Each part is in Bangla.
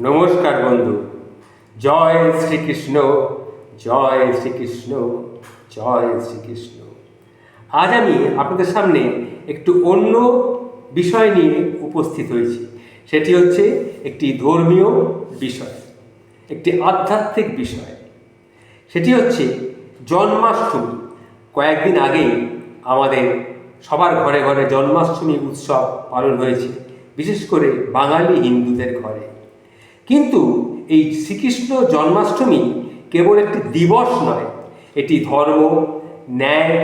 নমস্কার বন্ধু। জয় শ্রীকৃষ্ণ, জয় শ্রীকৃষ্ণ, জয় শ্রীকৃষ্ণ। আজ আমি আপনাদের সামনে একটু অন্য বিষয় নিয়ে উপস্থিত হয়েছি। সেটি হচ্ছে একটি ধর্মীয় বিষয়, একটি আধ্যাত্মিক বিষয়। সেটি হচ্ছে জন্মাষ্টমী। কয়েকদিন আগেই আমাদের সবার ঘরে ঘরে জন্মাষ্টমী উৎসব পালন হয়েছে, বিশেষ করে বাঙালি হিন্দুদের ঘরে। কিন্তু এই শ্রীকৃষ্ণ জন্মাষ্টমী কেবল একটি দিবস নয়, এটি ধর্ম, ন্যায়,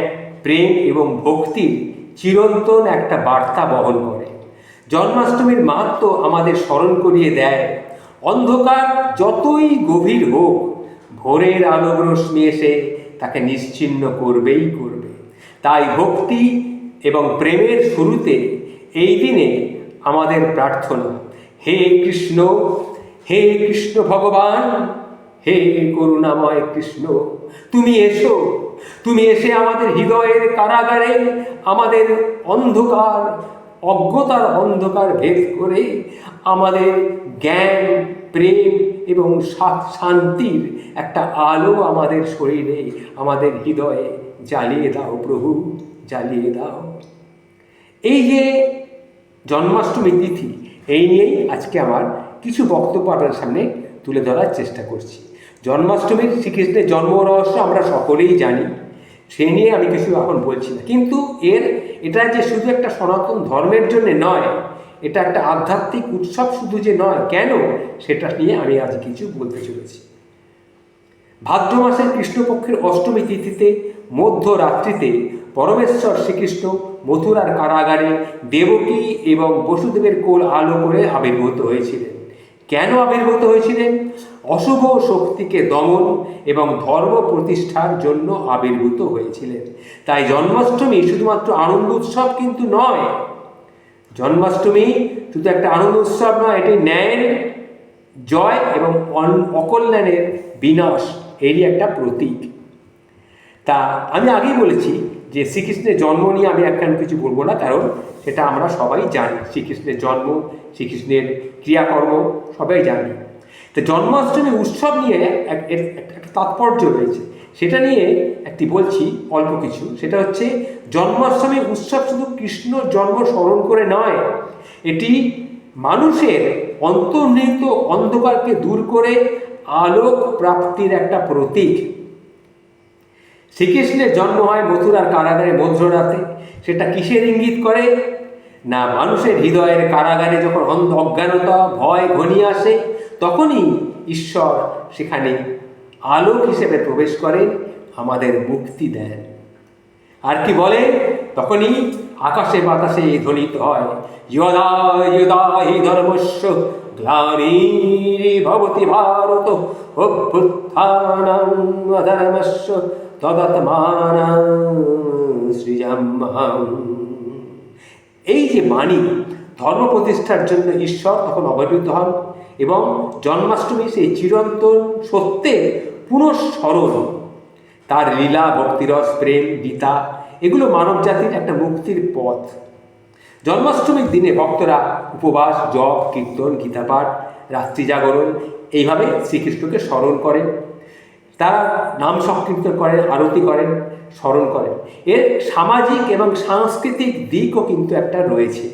প্রেম এবং ভক্তির চিরন্তন একটা বার্তা বহন করে। জন্মাষ্টমীর মাহাত্ম্য আমাদের স্মরণ করিয়ে দেয়, অন্ধকার যতই গভীর হোক, ভোরের আলোক রশ্মি এসে তাকে নিশ্চিহ্ন করবেই করবে। তাই ভক্তি এবং প্রেমের শুরুতে এই দিনে আমাদের প্রার্থনা, হে কৃষ্ণ, হে কৃষ্ণ ভগবান, হে করুণাময় কৃষ্ণ, তুমি এসো, তুমি এসে আমাদের হৃদয়ের কারাগারে আমাদের অন্ধকার, অজ্ঞতার অন্ধকার ভেদ করে আমাদের জ্ঞান, প্রেম এবং শান্তির একটা আলো আমাদের শরীরে, আমাদের হৃদয়ে জ্বালিয়ে দাও প্রভু, জ্বালিয়ে দাও। এই যে জন্মাষ্টমী তিথি, এই নিয়েই আজকে আমার কিছু বক্তব্য আপনার সামনে তুলে ধরার চেষ্টা করছি। জন্মাষ্টমীর শ্রীকৃষ্ণের জন্ম রহস্য আমরা সকলেই জানি, সে নিয়ে আমি কিছু এখন বলছি না। কিন্তু এটা যে শুধু একটা সনাতন ধর্মের জন্য নয়, এটা একটা আধ্যাত্মিক উৎসব শুধু যে নয়, কেন সেটা নিয়ে আমি আজ কিছু বলতে চলেছি। ভাদ্র মাসের কৃষ্ণপক্ষের অষ্টমী তিথিতে মধ্যরাত্রিতে পরমেশ্বর শ্রীকৃষ্ণ মথুরার কারাগারে দেবকী এবং বসুদেবের কোল আলো করে আবির্ভূত হয়েছিলেন। কেন আবির্ভূত হয়েছিলেন? অশুভ শক্তিকে দমন এবং ধর্ম প্রতিষ্ঠার জন্য আবির্ভূত হয়েছিলেন। তাই জন্মাষ্টমী শুধুমাত্র আনন্দ উৎসব কিন্তু নয়। জন্মাষ্টমী শুধু একটা আনন্দ উৎসব নয়, এটি ন্যায়ের জয় এবং অকল্যাণের বিনাশ, এরই একটা প্রতীক। তা আমি আগেই বলেছি যে শ্রীকৃষ্ণের জন্ম নিয়ে আমি একখান কিছু বলবো না, কারণ সেটা আমরা সবাই জানি। শ্রীকৃষ্ণের জন্ম, শ্রীকৃষ্ণের ক্রিয়াকর্ম সবাই জানি। তো জন্মাষ্টমী উৎসব নিয়ে একটা তাৎপর্য রয়েছে, সেটা নিয়ে একটি বলছি অল্প কিছু। সেটা হচ্ছে জন্মাষ্টমী উৎসব শুধু কৃষ্ণ জন্ম স্মরণ করে নয়, এটি মানুষের অন্তর্নিহিত অন্ধকারকে দূর করে আলোক প্রাপ্তির একটা প্রতীক। শ্রীকৃষ্ণের জন্ম হয় মথুরার কারাগারে মধ্যরাতে। সেটা কিসের ইঙ্গিত করে? না, মানুষের হৃদয়ের কারাগারে যখন অজ্ঞানতা, ভয় ঘনিয়ে আসে, তখনই ঈশ্বর সেখানে আলোক হিসেবে প্রবেশ করে, আমাদের মুক্তি দেন। আর কি বলে? তখনই আকাশে বাতাসে ধ্বনিত হয়, যদা যদা হি ধর্মস্য গ্লানির্ভবতি ভারত অভ্যুত্থানং অধর্মস্য তদাত্মানাং সৃজাম্যহং। এই যে বাণী, ধর্ম প্রতিষ্ঠার জন্য ঈশ্বর তখন আবির্ভূত হন এবং জন্মাষ্টমী সেই চিরন্তন সত্যের পুনঃস্মরণ। তার লীলা, ভক্তিরস, প্রেম, গীতা, এগুলো মানব জাতির একটা মুক্তির পথ। জন্মাষ্টমীর দিনে ভক্তরা উপবাস, জপ, কীর্তন, গীতাপাঠ, রাত্রি জাগরণ, এইভাবে শ্রীকৃষ্ণকে স্মরণ করেন। তারা নাম সংকীর্তন করেন, আরতি করেন, স্মরণ করেন। এর সামাজিক এবং সাংস্কৃতিক দিকও কিন্তু একটা রয়েছে।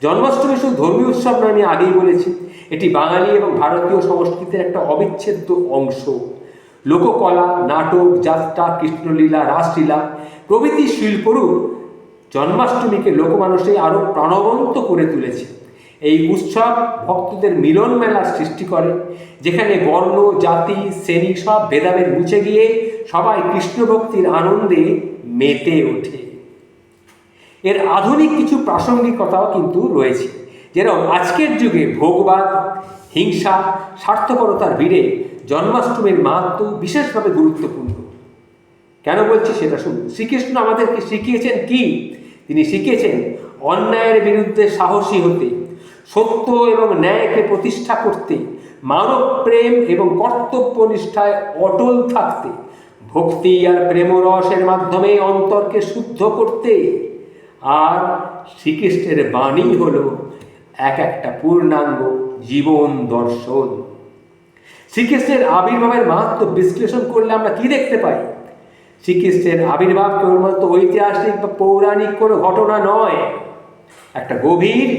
জন্মাষ্টমী শুধু ধর্মীয় উৎসব নয়, আমি আগেই বলেছি, এটি বাঙালি এবং ভারতীয় সংস্কৃতির একটা অবিচ্ছেদ্য অংশ। লোককলা, নাটক, যাত্রা, কৃষ্ণলীলা, রাসলীলা প্রভৃতি শিল্পরূপ জন্মাষ্টমীকে লোকমানসে আরও প্রাণবন্ত করে তুলেছে। এই উৎসব ভক্তদের মিলন মেলার সৃষ্টি করে, যেখানে বর্ণ, জাতি, শ্রেণী সব ভেদাভেদ মুছে গিয়ে সবাই কৃষ্ণ ভক্তির আনন্দে মেতে ওঠে। এর আধুনিক কিছু প্রাসঙ্গিকতাও কিন্তু রয়েছে, যেরকম আজকের যুগে ভোগবাদ, হিংসা, স্বার্থপরতার ভিড়ে জন্মাষ্টমীর মাহাত্ম্য বিশেষভাবে গুরুত্বপূর্ণ। কেন বলছি সেটা শুনুন। শ্রীকৃষ্ণ আমাদেরকে শিখিয়েছেন কি? তিনি শিখিয়েছেন অন্যায়ের বিরুদ্ধে সাহসী হতে, সত্য এবং ন্যায়কে প্রতিষ্ঠা করতে, মানব প্রেম এবং কর্তব্যনিষ্ঠায় অটল থাকতে, ভক্তি আর প্রেমরসের মাধ্যমে অন্তরকে শুদ্ধ করতে। আর শ্রীকৃষ্ণের বাণী হলো এক একটা পূর্ণাঙ্গ জীবন দর্শন। শ্রীকৃষ্ণের আবির্ভাবের মাহাত্ম্য বিশ্লেষণ করলে আমরা কি দেখতে পাই? শ্রীকৃষ্ণের আবির্ভাব কেবলমাত্র ঐতিহাসিক বা পৌরাণিক কোনো ঘটনা নয়, একটা গভীর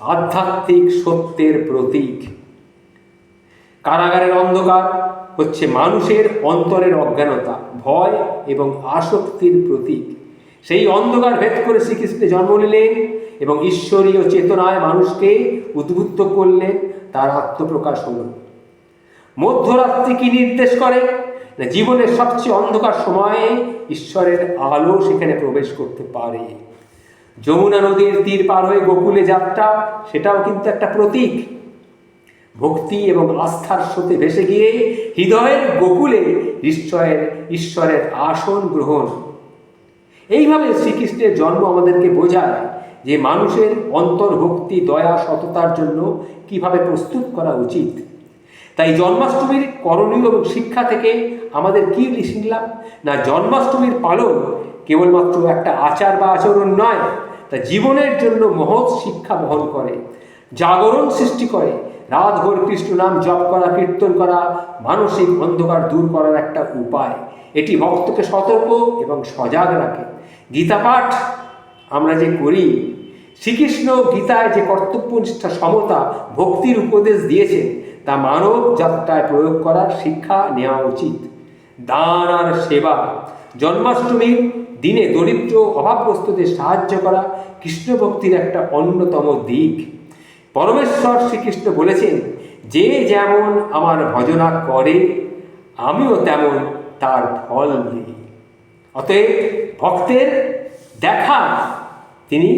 আধ্যাত্মিক সত্যের প্রতীক। কারাগারের অন্ধকার হচ্ছে মানুষের অন্তরের অজ্ঞানতা, ভয় এবং আসক্তির প্রতীক। সেই অন্ধকার ভেদ করে শ্রীকৃষ্ণের জন্ম নিলেন এবং ঈশ্বরীয় চেতনায় মানুষকে উদ্বুদ্ধ করলেন, তার আত্মপ্রকাশ হল। মধ্যরাত্রি কি নির্দেশ করে না জীবনের সবচেয়ে অন্ধকার সময়ে ঈশ্বরের আলো সেখানে প্রবেশ করতে পারে। যমুনা নদীর তীর পার হয়ে গোকুলে যাত্রা, সেটাও কিন্তু একটা প্রতীক। ভক্তি এবং আস্থার স্রোতে ভেসে গিয়ে হৃদয়ের গোকুলে ঈশ্বরের আসন গ্রহণ। এইভাবে শ্রীকৃষ্ণের জন্ম আমাদেরকে বোঝায় যে মানুষের অন্তর্ভক্তি, দয়া, সততার জন্য কিভাবে প্রস্তুত করা উচিত। তাই জন্মাষ্টমীর করণীয় এবং শিক্ষা থেকে আমাদের কি শিখলাম না জন্মাষ্টমীর পালন কেবলমাত্র একটা আচার বা আচরণ নয়, তা জীবনের জন্য মহৎ শিক্ষা বহন করে, জাগরণ সৃষ্টি করে। রাতভর কৃষ্ণ নাম জপ করা, কীর্তন করা মানসিক অন্ধকার দূর করার একটা উপায়। এটি ভক্তকে সতর্ক এবং সজাগ রাখে। গীতা পাঠ আমরা যে করি, শ্রীকৃষ্ণ গীতায় যে কর্তব্যনিষ্ঠা, সমতা, ভক্তির উপদেশ দিয়েছেন তা মানব যাত্রায় প্রয়োগ করার শিক্ষা নেওয়া উচিত। দান আর সেবা, জন্মাষ্টমীর দিনে দরিদ্র অভাবগ্রস্তদের সাহায্য করা কৃষ্ণ ভক্তির একটা অন্যতম দিক। পরমেশ্বর শ্রীকৃষ্ণ বলেছেন, যে যেমন আমার ভজনা করে আমিও তেমন তার ফল দিই। অতএব ভক্তের দেখা তিনি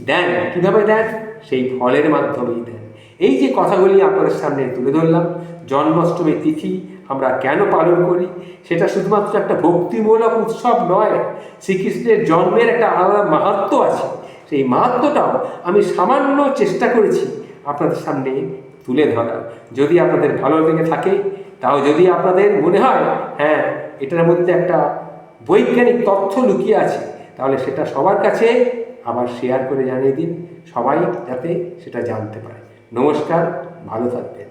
দেন, কিভাবে দেন? সেই ফলের মাধ্যমেই দেন। এই যে কথাগুলি আপনাদের সামনে তুলে ধরলাম, জন্মাষ্টমী তিথি আমরা কেন পালন করি, সেটা শুধুমাত্র একটা ভক্তিমূলক উৎসব নয়, শ্রীকৃষ্ণের জন্মের একটা আলাদা মাহাত্ম্য আছে। সেই মাহাত্ম্যটাও আমি সামান্য চেষ্টা করেছি আপনাদের সামনে তুলে ধরার। যদি আপনাদের ভালো লেগে থাকে, তাও যদি আপনাদের মনে হয় হ্যাঁ এটার মধ্যে একটা বৈজ্ঞানিক তথ্য লুকিয়ে আছে, তাহলে সেটা সবার কাছে আবার শেয়ার করে জানিয়ে দিন, সবাই যাতে সেটা জানতে পারে। নমস্কার, ভালো থাকবেন।